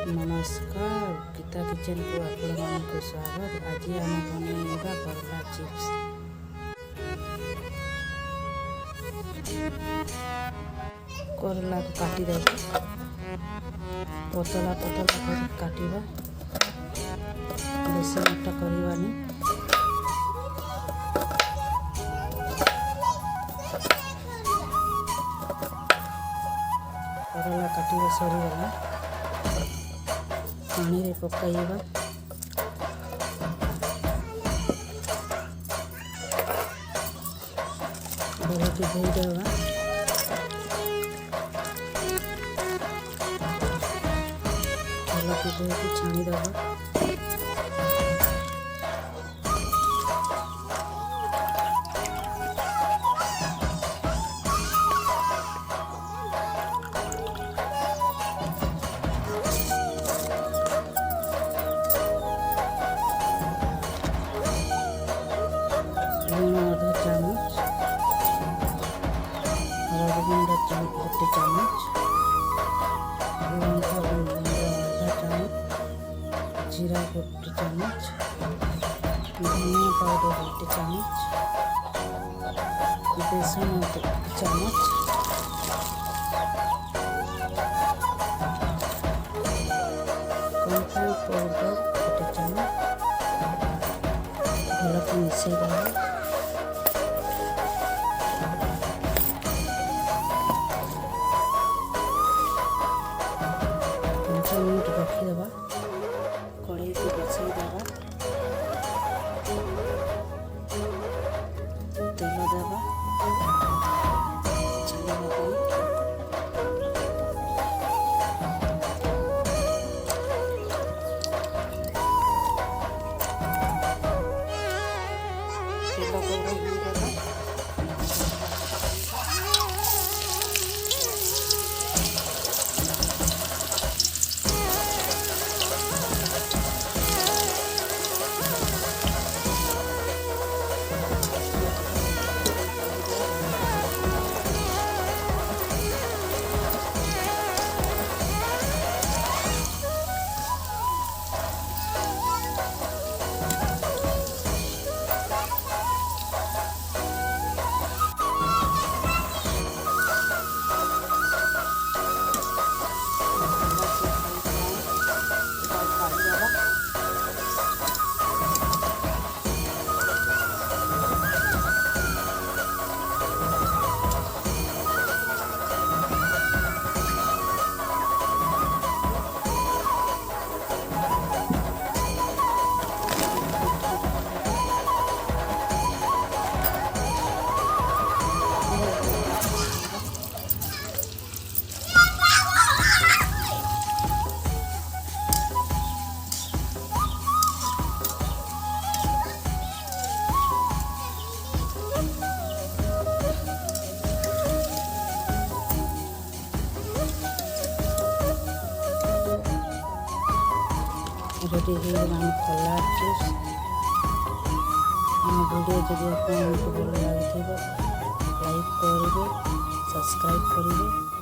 नमस्कार गीता किचन को आपण को स्वागत। आज आम बनवा करला चिप्स। करला को काटी देबा, पतला पतला कर काटिबा, बेसी मोटा करवानी। करला काटिबा सरीगला पानी रे पकाइबा। भलके धोईदेबा। भलके धोईके छाणीदेबा। लूण आधा चामच, हल्दी गुंड 1 चामच, लंका गुंड आधा चामच, जीरा 1 चामच, धनिया पाउडर 1 चामच, बेसन 1 चामच, कॉर्नफ्लोर पाउडर 1 चामच। भलके मिसेइदेबा। 5 मिनट रखीदेबा। कड़ाई को बसईदेबा, तेल देबा छाणिबा तेल रेडी हो गला करला चिप्स। आम वीडियो जब आपको भल लगे लाइक करेंगे, सब्सक्राइब करेंगे।